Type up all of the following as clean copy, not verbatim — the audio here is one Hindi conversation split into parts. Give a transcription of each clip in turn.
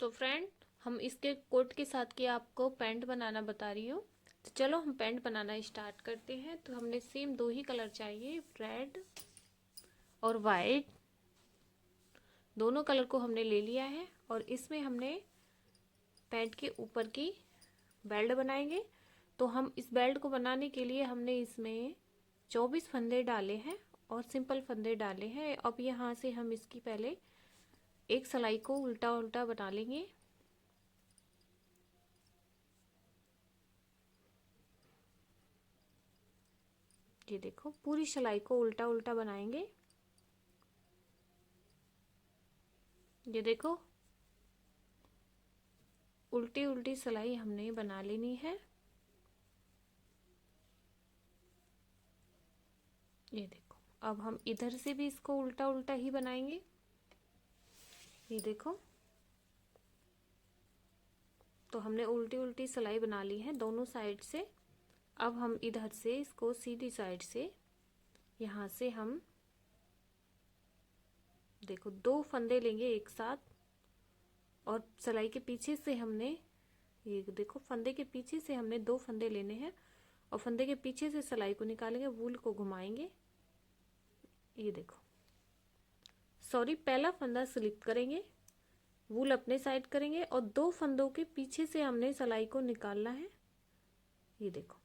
तो फ्रेंड, हम इसके कोट के साथ की आपको पैंट बनाना बता रही हूँ। तो चलो हम पैंट बनाना स्टार्ट करते हैं। तो हमने सेम दो ही कलर चाहिए, रेड और वाइट। दोनों कलर को हमने ले लिया है और इसमें हमने पैंट के ऊपर की बेल्ट बनाएंगे। तो हम इस बेल्ट को बनाने के लिए हमने इसमें 24 फंदे डाले हैं और सिंपल फंदे डाले हैं। अब यहाँ से हम इसकी पहले एक सिलाई को उल्टा उल्टा बना लेंगे। ये देखो, पूरी सिलाई को उल्टा उल्टा बनाएंगे। ये देखो, उल्टी उल्टी सिलाई हमने बना लेनी है। ये देखो, अब हम इधर से भी इसको उल्टा उल्टा ही बनाएंगे। ये देखो, तो हमने उल्टी उल्टी सिलाई बना ली है दोनों साइड से। अब हम इधर से इसको सीधी साइड से यहाँ से हम देखो दो फंदे लेंगे एक साथ और सिलाई के पीछे से हमने, ये देखो, फंदे के पीछे से हमने दो फंदे लेने हैं और फंदे के पीछे से सिलाई को निकालेंगे, वूल को घुमाएंगे। ये देखो, सॉरी, पहला फंदा स्लिप करेंगे, वूल अपने साइड करेंगे और दो फंदों के पीछे से हमने सिलाई को निकालना है। ये देखो,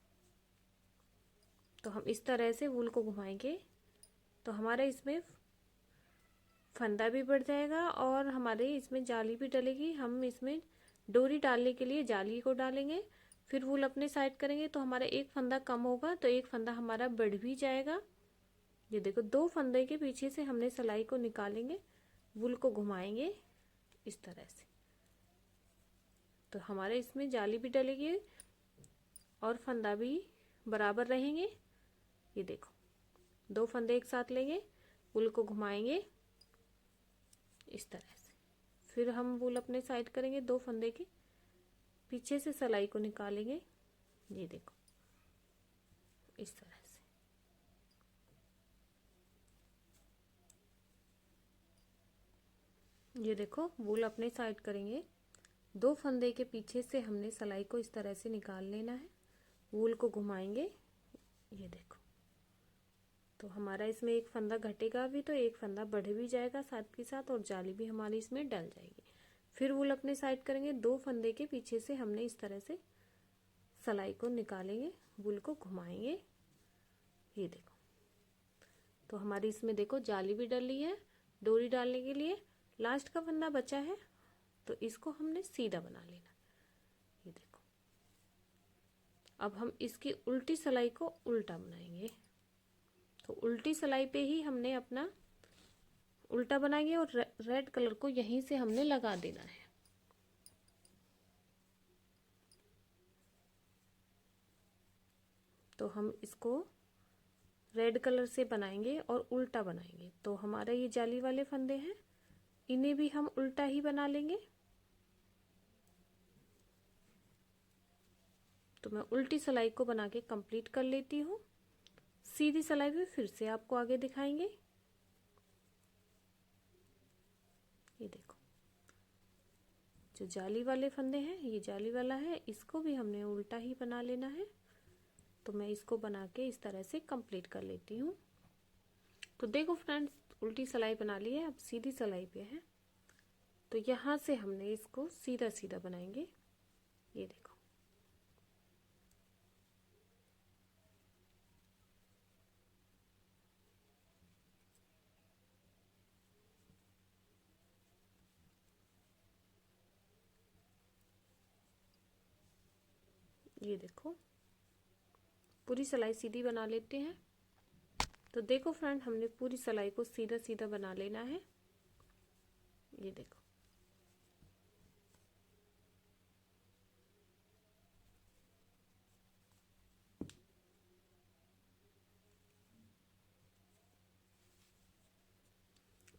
तो हम इस तरह से वूल को घुमाएंगे तो हमारे इसमें फंदा भी बढ़ जाएगा और हमारे इसमें जाली भी डलेगी। हम इसमें डोरी डालने के लिए जाली को डालेंगे, फिर वूल अपने साइड करेंगे तो हमारा एक फंदा कम होगा तो एक फंदा हमारा बढ़ भी जाएगा। ये देखो, दो फंदे के पीछे से हमने सिलाई को निकालेंगे, वूल को घुमाएंगे इस तरह से, तो हमारे इसमें जाली भी डलेगी और फंदा भी बराबर रहेंगे। ये देखो, दो फंदे एक साथ लेंगे, वूल को घुमाएंगे इस तरह से, फिर हम वूल अपने साइड करेंगे, दो फंदे के पीछे से सिलाई को निकालेंगे। ये देखो, इस तरह से। ये देखो, वूल अपने साइड करेंगे, दो फंदे के पीछे से हमने सिलाई को इस तरह से निकाल लेना है, वूल को घुमाएंगे। ये देखो, तो हमारा इसमें एक फंदा घटेगा भी तो एक फंदा बढ़ भी जाएगा साथ के साथ और जाली भी हमारी इसमें डल जाएगी। फिर वूल अपने साइड करेंगे, दो फंदे के पीछे से हमने इस तरह से सिलाई को निकालेंगे, वूल को घुमाएंगे। ये देखो, तो हमारी इसमें देखो जाली भी डली है डोरी डालने के लिए। लास्ट का फंदा बचा है तो इसको हमने सीधा बना लेना। ये देखो, अब हम इसकी उल्टी सिलाई को उल्टा बनाएंगे। तो उल्टी सिलाई पे ही हमने अपना उल्टा बनाएंगे और रेड कलर को यहीं से हमने लगा देना है। तो हम इसको रेड कलर से बनाएंगे और उल्टा बनाएंगे। तो हमारा ये जाली वाले फंदे हैं, इन्हें भी हम उल्टा ही बना लेंगे। तो मैं उल्टी सिलाई को बना के कंप्लीट कर लेती हूँ। सीधी सिलाई भी फिर से आपको आगे दिखाएंगे। ये देखो, जो जाली वाले फंदे हैं, ये जाली वाला है, इसको भी हमने उल्टा ही बना लेना है। तो मैं इसको बना के इस तरह से कंप्लीट कर लेती हूँ। तो देखो फ्रेंड्स, उल्टी सिलाई बना ली है, अब सीधी सिलाई पे है। तो यहाँ से हमने इसको सीधा सीधा बनाएंगे। ये देखो, ये देखो, पूरी सिलाई सीधी बना लेते हैं। तो देखो फ्रेंड, हमने पूरी सिलाई को सीधा सीधा बना लेना है। ये देखो,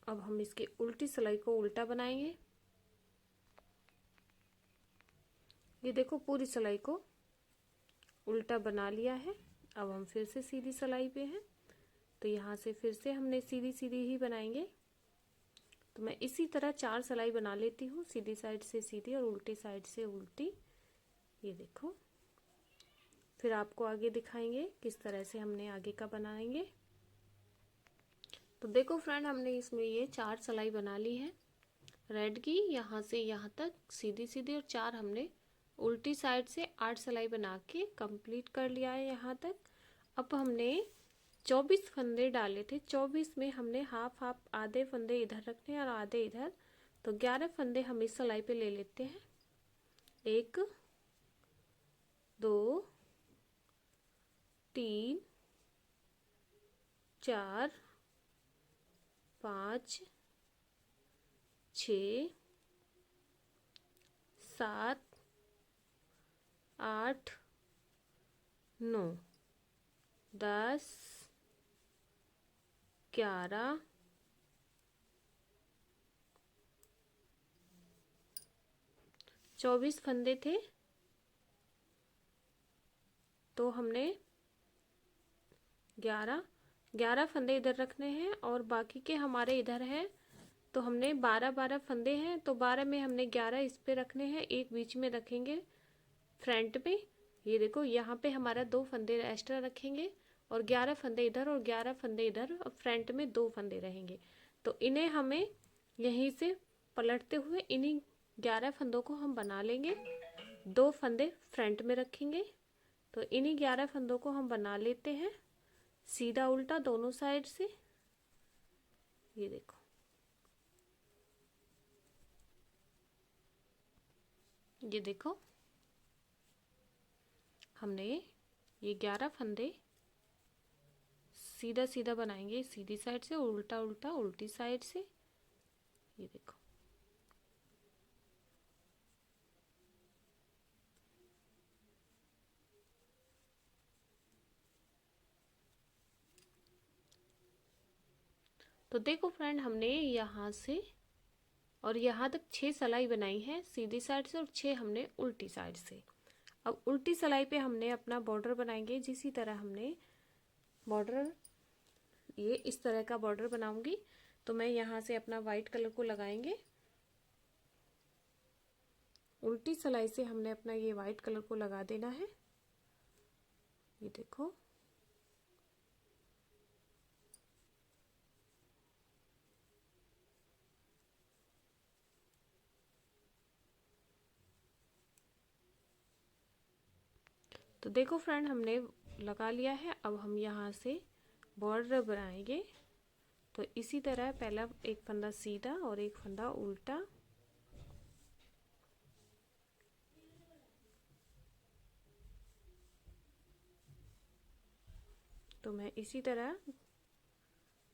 अब हम इसकी उल्टी सिलाई को उल्टा बनाएंगे। ये देखो, पूरी सिलाई को उल्टा बना लिया है। अब हम फिर से सीधी सिलाई पे हैं, तो यहाँ से फिर से हमने सीधी सीधी ही बनाएंगे। तो मैं इसी तरह 4 सिलाई बना लेती हूँ, सीधी साइड से सीधी और उल्टी साइड से उल्टी। ये देखो, फिर आपको आगे दिखाएंगे किस तरह से हमने आगे का बनाएंगे। तो देखो फ्रेंड, हमने इसमें ये 4 सिलाई बना ली है रेड की, यहाँ से यहाँ तक सीधी सीधी, और 4 हमने उल्टी साइड से 8 सिलाई बना के कंप्लीट कर लिया है यहाँ तक। अब हमने 24 फंदे डाले थे, 24 में हमने हाफ हाफ, आधे फंदे इधर रखने और आधे इधर, तो 11 फंदे हम इस सिलाई पे ले लेते हैं। 1 2 3 4 5 6 7 8 9 10 11 24 फंदे थे, तो हमने 11 फंदे इधर रखने हैं और बाकी के हमारे इधर है, तो हमने 12 फंदे हैं, तो 12 में हमने 11 इस पे रखने हैं, एक बीच में रखेंगे फ्रंट पे। ये देखो, यहाँ पे हमारा 2 फंदे एक्स्ट्रा रखेंगे और 11 फंदे इधर और 11 फंदे इधर, और फ्रंट में 2 फंदे रहेंगे। तो इन्हें हमें यहीं से पलटते हुए इन्हीं 11 फंदों को हम बना लेंगे, 2 फंदे फ्रंट में रखेंगे। तो इन्हीं 11 फंदों को हम बना लेते हैं सीधा उल्टा दोनों साइड से। ये देखो, ये देखो, हमने ये 11 फंदे सीधा सीधा बनाएंगे सीधी साइड से, उल्टा उल्टा उल्टी साइड से। ये देखो, तो देखो फ्रेंड, हमने यहाँ से और यहाँ तक 6 सिलाई बनाई है सीधी साइड से और 6 हमने उल्टी साइड से। अब उल्टी सिलाई पे हमने अपना बॉर्डर बनाएंगे, जिसी तरह हमने बॉर्डर, ये इस तरह का बॉर्डर बनाऊंगी। तो मैं यहाँ से अपना वाइट कलर को लगाएंगे, उल्टी सिलाई से हमने अपना ये वाइट कलर को लगा देना है। ये देखो, तो देखो फ्रेंड, हमने लगा लिया है। अब हम यहाँ से बॉर्डर बनाएंगे, तो इसी तरह पहला एक फंदा सीधा और एक फंदा उल्टा। तो मैं इसी तरह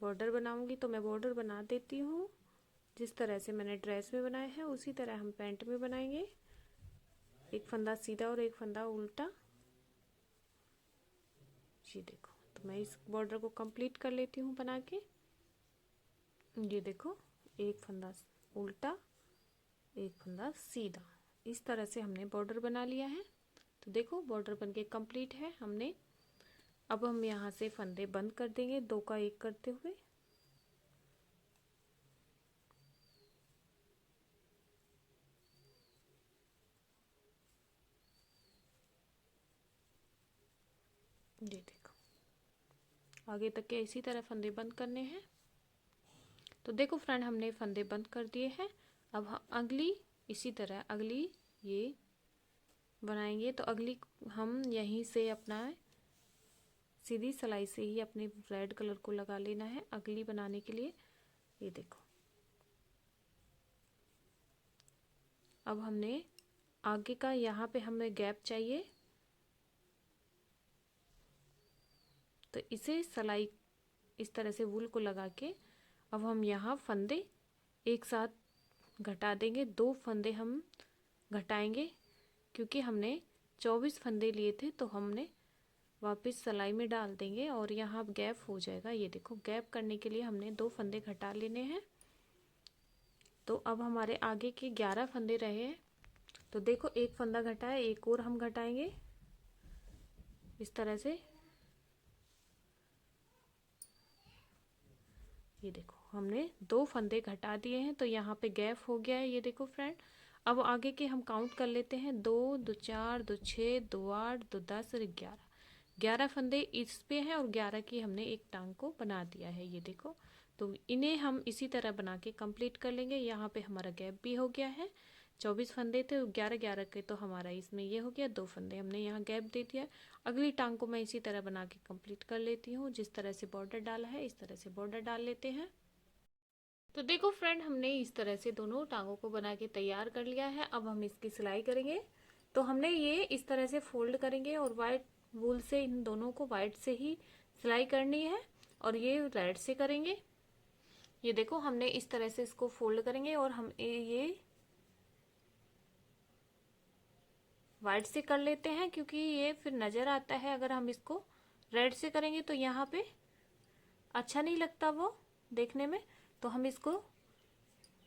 बॉर्डर बनाऊंगी, तो मैं बॉर्डर बना देती हूँ। जिस तरह से मैंने ड्रेस में बनाया है उसी तरह हम पैंट में बनाएंगे, एक फंदा सीधा और एक फंदा उल्टा। ये देखो, तो मैं इस बॉर्डर को कंप्लीट कर लेती हूँ बना के। ये देखो, एक फंदा उल्टा, एक फंदा सीधा, इस तरह से हमने बॉर्डर बना लिया है। तो देखो, बॉर्डर बनके कंप्लीट है हमने। अब हम यहाँ से फंदे बंद कर देंगे 2 का 1 करते हुए। ये देखो, आगे तक के इसी तरह फंदे बंद करने हैं। तो देखो फ्रेंड, हमने फंदे बंद कर दिए हैं। अब हम अगली इसी तरह अगली ये बनाएंगे। तो अगली हम यहीं से अपना सीधी सिलाई से ही अपने रेड कलर को लगा लेना है अगली बनाने के लिए। ये देखो, अब हमने आगे का यहाँ पे हमें गैप चाहिए, तो इसे सिलाई इस तरह से वूल को लगा के अब हम यहाँ फंदे एक साथ घटा देंगे। 2 फंदे हम घटाएंगे, क्योंकि हमने 24 फंदे लिए थे, तो हमने वापस सिलाई में डाल देंगे और यहाँ गैप हो जाएगा। ये देखो, गैप करने के लिए हमने 2 फंदे घटा लेने हैं। तो अब हमारे आगे के 11 फंदे रहे हैं। तो देखो, एक फंदा घटा है, एक और हम घटाएंगे इस तरह से। ये देखो, हमने 2 फंदे घटा दिए हैं, तो यहाँ पे गैप हो गया है, ये देखो फ्रेंड। अब आगे के हम काउंट कर लेते हैं, 2 2 4 2 6 2 8 2 10 और 11 फंदे इस पे हैं और 11 की हमने एक टांग को बना दिया है, ये देखो। तो इन्हें हम इसी तरह बना के कंप्लीट कर लेंगे। यहाँ पे हमारा गैप भी हो गया है, 24 फंदे थे, 11 के तो हमारा इसमें ये हो गया, 2 फंदे हमने यहाँ गैप दे दिया। अगली टांग को मैं इसी तरह बना के कंप्लीट कर लेती हूँ। जिस तरह से बॉर्डर डाला है इस तरह से बॉर्डर डाल लेते हैं। तो देखो फ्रेंड, हमने इस तरह से दोनों टांगों को बना के तैयार कर लिया है। अब हम इसकी सिलाई करेंगे। तो हमने ये इस तरह से फोल्ड करेंगे और वाइट वूल से इन दोनों को वाइट से ही सिलाई करनी है और ये रेड से करेंगे। ये देखो, हमने इस तरह से इसको फोल्ड करेंगे और हम ये वाइट से कर लेते हैं, क्योंकि ये फिर नजर आता है। अगर हम इसको रेड से करेंगे तो यहाँ पे अच्छा नहीं लगता वो देखने में। तो हम इसको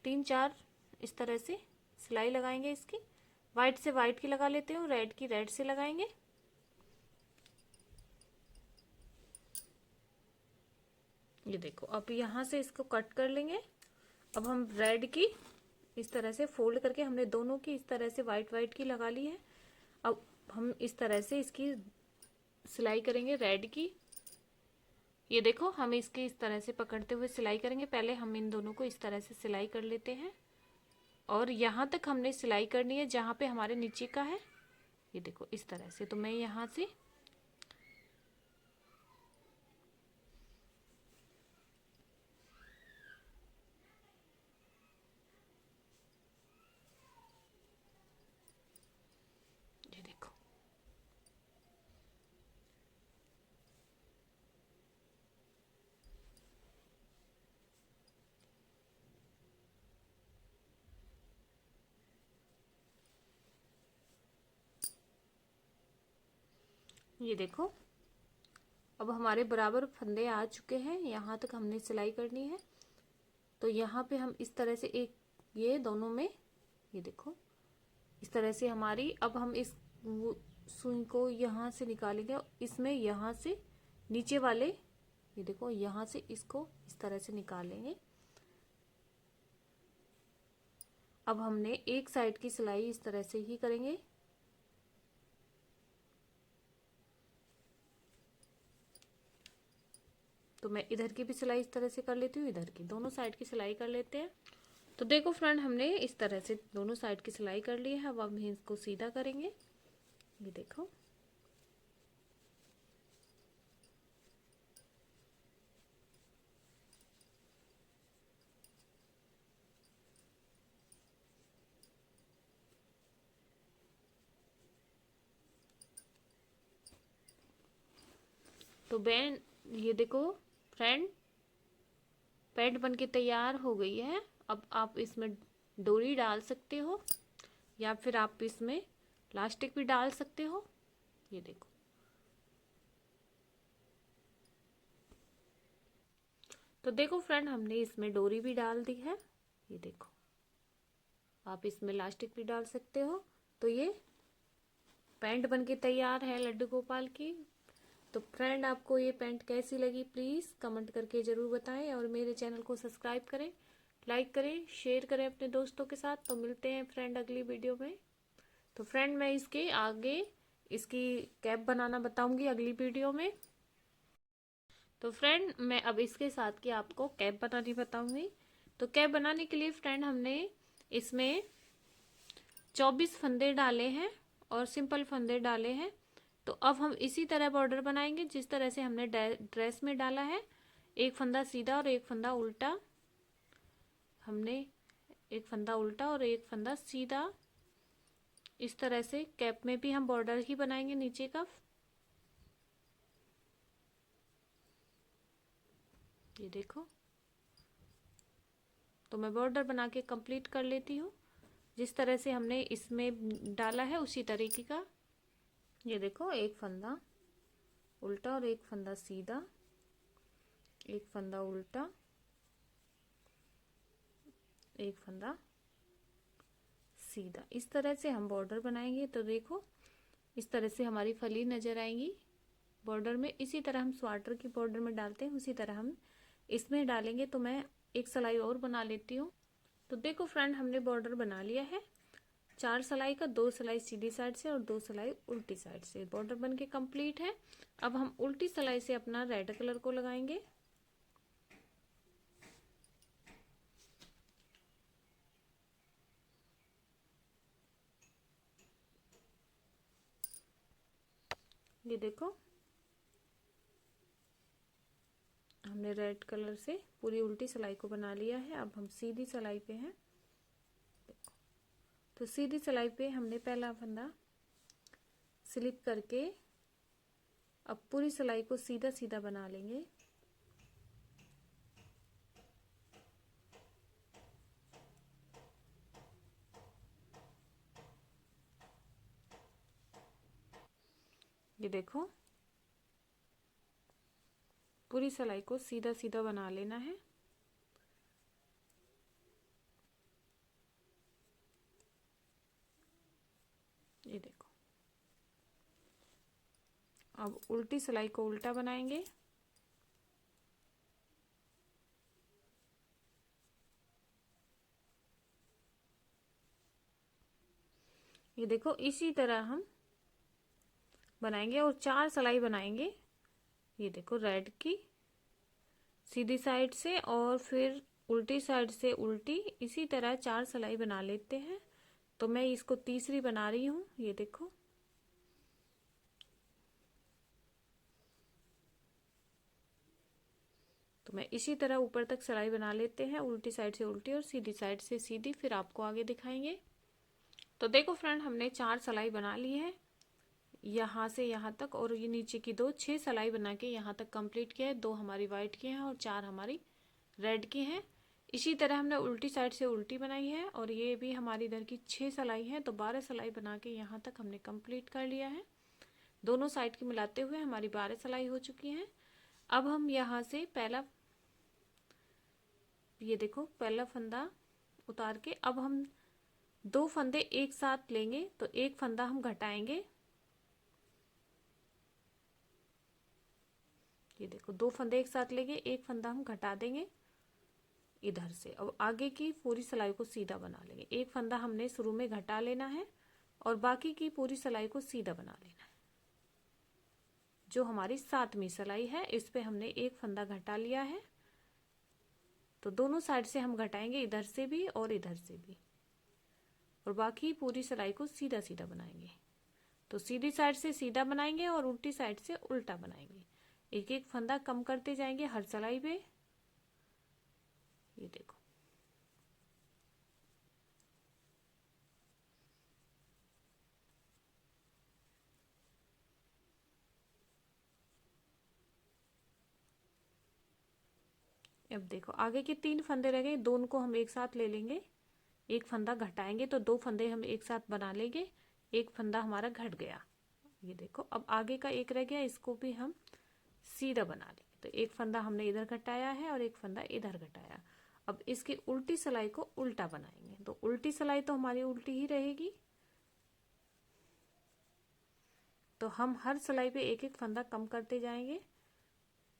3-4 इस तरह से सिलाई लगाएंगे। इसकी वाइट से वाइट की लगा लेते हैं, रेड की रेड से लगाएंगे। ये देखो, अब यहाँ से इसको कट कर लेंगे। अब हम रेड की इस तरह से फोल्ड करके हमने दोनों की इस तरह से वाइट वाइट की लगा ली है। अब हम इस तरह से इसकी सिलाई करेंगे रेड की। ये देखो, हम इसकी इस तरह से पकड़ते हुए सिलाई करेंगे। पहले हम इन दोनों को इस तरह से सिलाई कर लेते हैं और यहाँ तक हमने सिलाई करनी है जहाँ पे हमारे नीचे का है। ये देखो इस तरह से। तो मैं यहाँ से ये देखो, ये देखो, अब हमारे बराबर फंदे आ चुके हैं। यहाँ तक हमने सिलाई करनी है। तो यहाँ पे हम इस तरह से एक ये दोनों में, ये देखो इस तरह से हमारी, अब हम इस सुई को यहाँ से निकालेंगे। इसमें यहाँ से नीचे वाले, ये देखो यहाँ से इसको इस तरह से निकालेंगे। अब हमने एक साइड की सिलाई इस तरह से ही करेंगे। तो मैं इधर की भी सिलाई इस तरह से कर लेती हूँ, इधर की, दोनों साइड की सिलाई कर लेते हैं। तो देखो फ्रेंड, हमने इस तरह से दोनों साइड की सिलाई कर ली है। अब हम इसको सीधा करेंगे। ये देखो, तो बैन, ये देखो फ्रेंड, पैंट बन के तैयार हो गई है। अब आप इसमें डोरी डाल सकते हो या फिर आप इसमें इलास्टिक भी डाल सकते हो। ये देखो, तो देखो फ्रेंड, हमने इसमें डोरी भी डाल दी है। ये देखो, आप इसमें इलास्टिक भी डाल सकते हो। तो ये पैंट बन के तैयार है लड्डू गोपाल की। तो फ्रेंड, आपको ये पैंट कैसी लगी प्लीज़ कमेंट करके ज़रूर बताएं और मेरे चैनल को सब्सक्राइब करें, लाइक करें, शेयर करें अपने दोस्तों के साथ। तो मिलते हैं फ्रेंड अगली वीडियो में। तो फ्रेंड, मैं इसके आगे इसकी कैप बनाना बताऊंगी अगली वीडियो में। तो फ्रेंड, मैं अब इसके साथ की आपको कैप बनानी बताऊंगी। तो कैप बनाने के लिए फ्रेंड, हमने इसमें 24 फंदे डाले हैं और सिंपल फंदे डाले हैं। तो अब हम इसी तरह बॉर्डर बनाएंगे जिस तरह से हमने ड्रेस में डाला है। एक फंदा सीधा और एक फंदा उल्टा, हमने एक फंदा उल्टा और एक फंदा सीधा, इस तरह से कैप में भी हम बॉर्डर ही बनाएंगे नीचे का। ये देखो, तो मैं बॉर्डर बना के कंप्लीट कर लेती हूँ जिस तरह से हमने इसमें डाला है उसी तरीके का। ये देखो, एक फंदा उल्टा और एक फंदा सीधा, एक फंदा उल्टा, एक फंदा सीधा, इस तरह से हम बॉर्डर बनाएंगे। तो देखो, इस तरह से हमारी फली नजर आएंगी बॉर्डर में। इसी तरह हम स्वेटर की बॉर्डर में डालते हैं, उसी तरह हम इसमें डालेंगे। तो मैं एक सिलाई और बना लेती हूँ। तो देखो फ्रेंड, हमने बॉर्डर बना लिया है 4 सिलाई का, 2 सिलाई सीधी साइड से और 2 सिलाई उल्टी साइड से। बॉर्डर बन के कंप्लीट है। अब हम उल्टी सिलाई से अपना रेड कलर को लगाएंगे। ये देखो, हमने रेड कलर से पूरी उल्टी सिलाई को बना लिया है। अब हम सीधी सिलाई पे हैं। देखो, तो सीधी सिलाई पे हमने पहला फंदा स्लिप करके अब पूरी सिलाई को सीधा सीधा बना लेंगे। ये देखो, पूरी सिलाई को सीधा सीधा बना लेना है। ये देखो, अब उल्टी सिलाई को उल्टा बनाएंगे। ये देखो, इसी तरह हम बनाएंगे और 4 सिलाई बनाएंगे। ये देखो, रेड की सीधी साइड से और फिर उल्टी साइड से उल्टी, इसी तरह 4 सिलाई बना लेते हैं। तो मैं इसको तीसरी बना रही हूँ। ये देखो, तो मैं इसी तरह ऊपर तक सिलाई बना लेते हैं, उल्टी साइड से उल्टी और सीधी साइड से सीधी, फिर आपको आगे दिखाएंगे। तो देखो फ्रेंड, हमने 4 सिलाई बना ली है यहाँ से यहाँ तक, और ये नीचे की 6 सिलाई बना के यहाँ तक कंप्लीट किया है। 2 हमारी वाइट की हैं और 4 हमारी रेड की हैं। इसी तरह हमने उल्टी साइड से उल्टी बनाई है और ये भी हमारी इधर की 6 सिलाई है। तो 12 सिलाई बना के यहाँ तक हमने कंप्लीट कर लिया है। दोनों साइड की मिलाते हुए हमारी 12 सिलाई हो चुकी है। अब हम यहाँ से पहला, ये देखो, पहला फंदा उतार के अब हम 2 फंदे एक साथ लेंगे। तो एक फंदा हम घटाएंगे। ये देखो, 2 फंदे एक साथ लेंगे, एक फंदा हम घटा देंगे इधर से। अब आगे की पूरी सिलाई को सीधा बना लेंगे। एक फंदा हमने शुरू में घटा लेना है और बाकी की पूरी सिलाई को सीधा बना लेना है। जो हमारी 7वीं सिलाई है, इस पे हमने एक फंदा घटा लिया है। तो दोनों साइड से हम घटाएंगे, इधर से भी और इधर से भी, और बाकी पूरी सिलाई को सीधा सीधा बनाएंगे। तो सीधी साइड से सीधा बनाएंगे और उल्टी साइड से उल्टा बनाएंगे। एक एक फंदा कम करते जाएंगे हर सिलाई पे। ये देखो, अब देखो, आगे के 3 फंदे रह गए, दोनों को हम एक साथ ले लेंगे। एक फंदा घटाएंगे तो 2 फंदे हम एक साथ बना लेंगे। एक फंदा हमारा घट गया। ये देखो, अब आगे का एक रह गया, इसको भी हम सीधा बना लेंगे। तो एक फंदा हमने इधर घटाया है और एक फंदा इधर घटाया। अब इसकी उल्टी सिलाई को उल्टा बनाएंगे। तो उल्टी सिलाई तो हमारी उल्टी ही रहेगी। तो हम हर सिलाई पे एक एक फंदा कम करते जाएंगे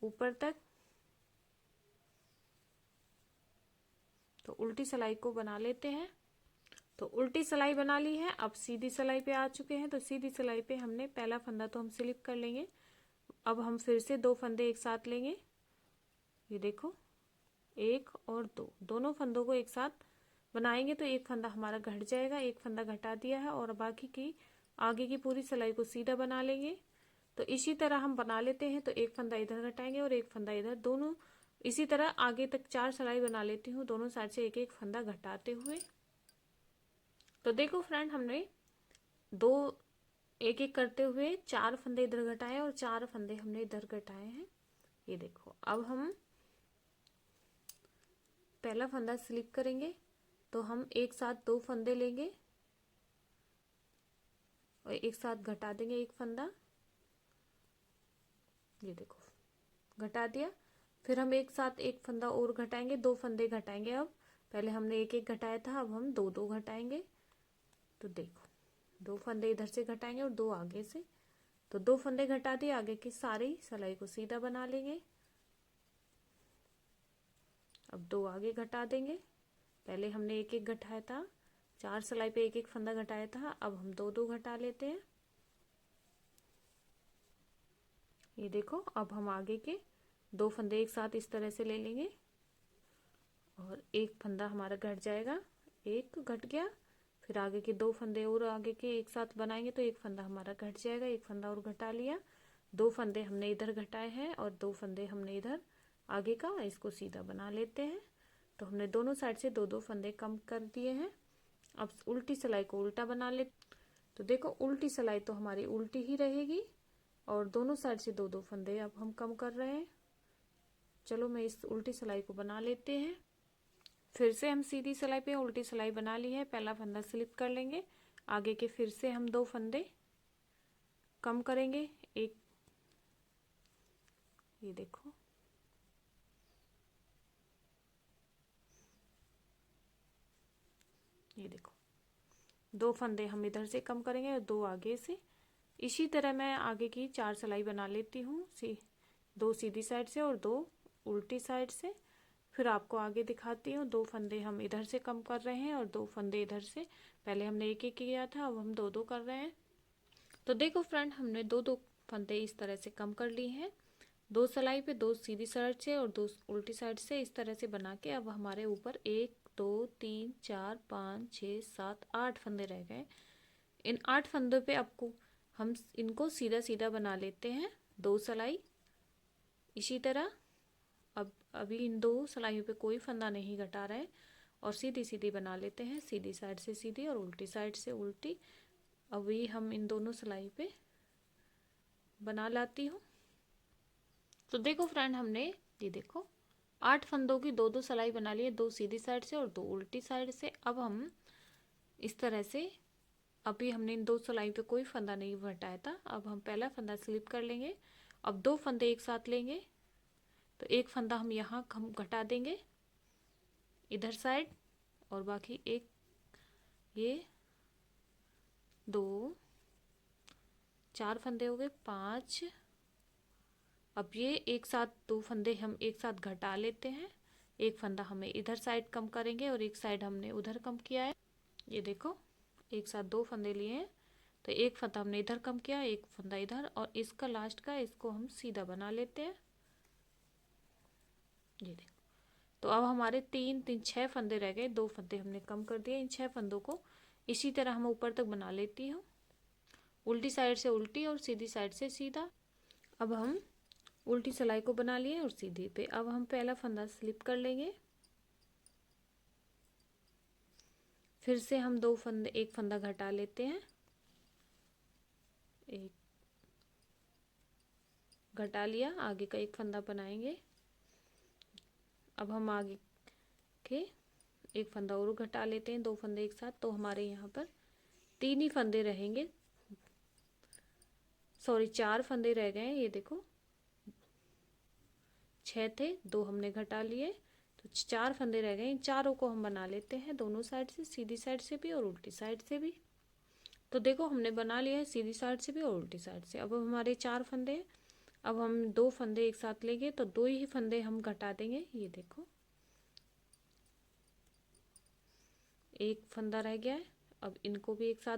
ऊपर तक। तो उल्टी सिलाई को बना लेते हैं। तो उल्टी सिलाई बना ली है। अब सीधी सिलाई पे आ चुके हैं। तो सीधी सिलाई पे हमने पहला फंदा तो हम स्लिप कर लेंगे। अब हम फिर से 2 फंदे एक साथ लेंगे। ये देखो, 1 और 2, दोनों फंदों को एक साथ बनाएंगे तो एक फंदा हमारा घट जाएगा। एक फंदा घटा दिया है और बाकी की आगे की पूरी सिलाई को सीधा बना लेंगे। तो इसी तरह हम बना लेते हैं। तो एक फंदा इधर घटाएंगे और एक फंदा इधर, दोनों इसी तरह आगे तक 4 सिलाई बना लेती हूँ, दोनों साइड से एक एक फंदा घटाते हुए। तो देखो फ्रेंड, हमने 2 एक एक करते हुए 4 फंदे इधर घटाए और 4 फंदे हमने इधर घटाए हैं। ये देखो, अब हम पहला फंदा स्लिप करेंगे। तो हम एक साथ 2 फंदे लेंगे और एक साथ घटा देंगे एक फंदा। ये देखो, घटा दिया। फिर हम एक साथ एक फंदा और घटाएंगे, 2 फंदे घटाएंगे। अब पहले हमने एक एक घटाया था, अब हम 2 2 घटाएंगे। तो देखो, 2 फंदे इधर से घटाएंगे और 2 आगे से। तो 2 फंदे घटा दिए, आगे की सारी सिलाई को सीधा बना लेंगे। अब 2 आगे घटा देंगे। पहले हमने एक एक घटाया था, 4 सिलाई पे एक एक फंदा घटाया था, अब हम 2 घटा लेते हैं। ये देखो, अब हम आगे के 2 फंदे एक साथ इस तरह से ले लेंगे और एक फंदा हमारा घट जाएगा, एक घट गया। फिर आगे के 2 फंदे और आगे के एक साथ बनाएंगे तो एक फंदा हमारा घट जाएगा, एक फंदा और घटा लिया। 2 फंदे हमने इधर घटाए हैं और 2 फंदे हमने इधर आगे का, इसको सीधा बना लेते हैं। तो हमने दोनों साइड से 2-2 फंदे कम कर दिए हैं। अब उल्टी सिलाई को उल्टा बना ले। तो देखो, उल्टी सिलाई तो हमारी उल्टी ही रहेगी और दोनों साइड से 2-2 फंदे अब हम कम कर रहे हैं। चलो मैं इस उल्टी सिलाई को बना लेते हैं। फिर से हम सीधी सिलाई पे उल्टी सिलाई बना ली है। पहला फंदा स्लिप कर लेंगे, आगे के फिर से हम 2 फंदे कम करेंगे। एक, ये देखो, ये देखो, 2 फंदे हम इधर से कम करेंगे और 2 आगे से। इसी तरह मैं आगे की 4 सिलाई बना लेती हूँ, 2 सीधी साइड से और 2 उल्टी साइड से। फिर आपको आगे दिखाती हूँ। 2 फंदे हम इधर से कम कर रहे हैं और 2 फंदे इधर से। पहले हमने एक एक किया था, अब हम 2-2 कर रहे हैं। तो देखो फ्रेंड, हमने 2-2 फंदे इस तरह से कम कर लिए हैं। 2 सिलाई पे 2 सीधी साइड से और 2 उल्टी साइड से इस तरह से बना के अब हमारे ऊपर 1 2 3 4 5 6 7 8 फंदे रह गए। इन 8 फंदों पे आपको हम इनको सीधा सीधा बना लेते हैं, 2 सिलाई इसी तरह। अब अभी इन 2 सिलाइयों पे कोई फंदा नहीं घटा रहे और सीधी सीधी बना लेते हैं, सीधी साइड से सीधी और उल्टी साइड से उल्टी। अभी हम इन दोनों सिलाई पे बना लाती हूँ। तो देखो फ्रेंड, हमने ये देखो 8 फंदों की 2-2 सिलाई बना ली है, 2 सीधी साइड से और 2 उल्टी साइड से। अब हम इस तरह से, अभी हमने इन 2 सिलाई पे कोई फंदा नहीं घटाया था। अब हम पहला फंदा स्लिप कर लेंगे। अब 2 फंदे एक साथ लेंगे तो एक फंदा हम यहाँ हम घटा देंगे इधर साइड और बाकी एक, ये 2 4 फंदे हो गए, 5। अब ये एक साथ 2 फंदे हम एक साथ घटा लेते हैं। एक फंदा हमें इधर साइड कम करेंगे और एक साइड हमने उधर कम किया है। ये देखो, एक साथ 2 फंदे लिए हैं तो एक फंदा हमने इधर कम किया, एक फंदा इधर, और इसका लास्ट का इसको हम सीधा बना लेते हैं। ये देखो, तो अब हमारे 6 फंदे रह गए, 2 फंदे हमने कम कर दिए। इन 6 फंदों को इसी तरह हम ऊपर तक बना लेती हूँ, उल्टी साइड से उल्टी और सीधी साइड से सीधा। अब हम उल्टी सिलाई को बना लिए और सीधी पे अब हम पहला फंदा स्लिप कर लेंगे। फिर से हम 2 फंदे, एक फंदा घटा लेते हैं, एक घटा लिया, आगे का एक फंदा बनाएंगे। अब हम आगे के एक फंदा और घटा लेते हैं, 2 फंदे एक साथ। तो हमारे यहाँ पर 3 ही फंदे रहेंगे, सॉरी 4 फंदे रह गए। ये देखो, 6 थे, 2 हमने घटा लिए तो 4 फंदे रह गए। इन चारों को हम बना लेते हैं दोनों साइड से, सीधी साइड से भी और उल्टी साइड से भी। तो देखो, हमने बना लिया है सीधी साइड से भी और उल्टी साइड से। अब हमारे 4 फंदे हैं। अब हम 2 फंदे एक साथ लेंगे तो 2 ही फंदे हम घटा देंगे। ये देखो, एक फंदा रह गया है, अब इनको भी एक साथ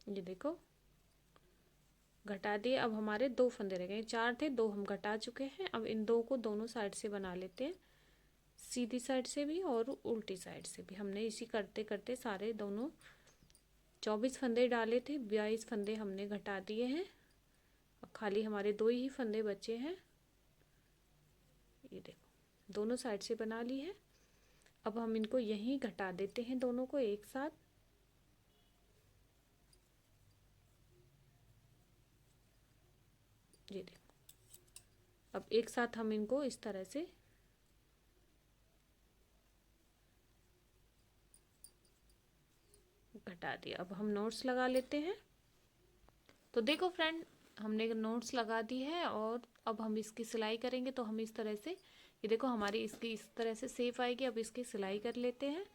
ये देखो घटा दिए। अब हमारे 2 फंदे रह गए, 4 थे, 2 हम घटा चुके हैं। अब इन 2 को दोनों साइड से बना लेते हैं, सीधी साइड से भी और उल्टी साइड से भी। हमने इसी करते करते सारे दोनों 24 फंदे डाले थे, 22 फंदे हमने घटा दिए हैं। अब खाली हमारे 2 ही फंदे बचे हैं। ये देखो, दोनों साइड से बना ली है। अब हम इनको यहीं घटा देते हैं, दोनों को एक साथ। ये देखो, अब एक साथ हम इनको इस तरह से घटा दिया। अब हम नोट्स लगा लेते हैं। तो देखो फ्रेंड, हमने नोट्स लगा दी है और अब हम इसकी सिलाई करेंगे। तो हम इस तरह से, ये देखो हमारी इसकी इस तरह से शेप आएगी। अब इसकी सिलाई कर लेते हैं,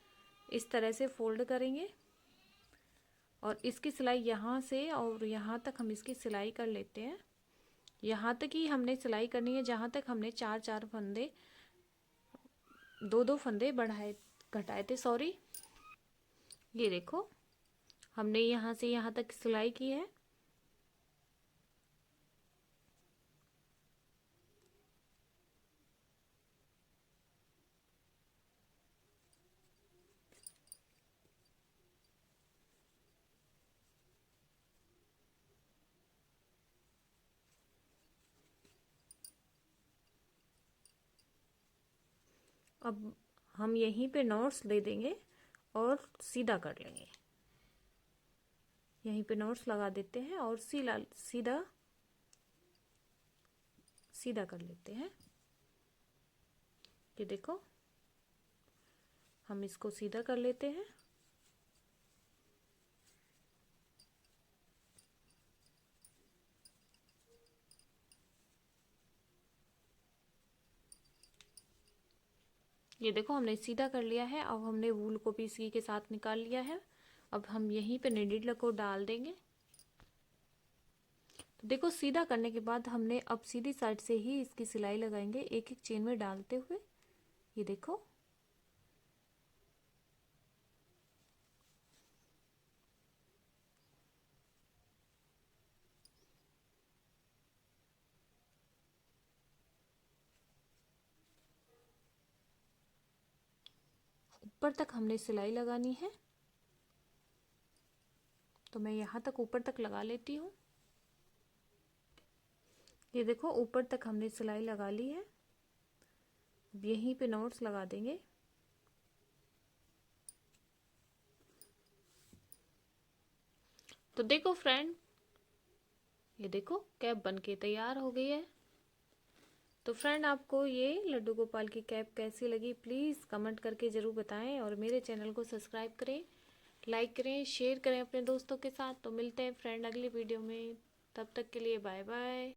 इस तरह से फोल्ड करेंगे और इसकी सिलाई यहाँ से और यहाँ तक हम इसकी सिलाई कर लेते हैं। यहाँ तक ही हमने सिलाई करनी है जहाँ तक हमने 4 फंदे 2 फंदे बढ़ाए घटाए थे, सॉरी। ये देखो हमने यहाँ से यहाँ तक सिलाई की है। अब हम यहीं पे नॉट्स दे देंगे और सीधा कर लेंगे। यहीं पे नॉट्स लगा देते हैं और सीधा सीधा कर लेते हैं। ये देखो हम इसको सीधा कर लेते हैं। ये देखो हमने सीधा कर लिया है। अब हमने वूल को भी इसी के साथ निकाल लिया है। अब हम यहीं पे नीडल को डाल देंगे। तो देखो सीधा करने के बाद हमने अब सीधी साइड से ही इसकी सिलाई लगाएंगे, एक एक चेन में डालते हुए। ये देखो ऊपर तक हमने सिलाई लगानी है। तो मैं यहाँ तक ऊपर तक लगा लेती हूँ। ये देखो ऊपर तक हमने सिलाई लगा ली है। अब यहीं पे नॉट्स लगा देंगे। तो देखो फ्रेंड, ये देखो कैप बनके तैयार हो गई है। तो फ्रेंड आपको ये लड्डू गोपाल की कैप कैसी लगी प्लीज़ कमेंट करके ज़रूर बताएं और मेरे चैनल को सब्सक्राइब करें, लाइक करें, शेयर करें अपने दोस्तों के साथ। तो मिलते हैं फ्रेंड अगली वीडियो में, तब तक के लिए बाय बाय।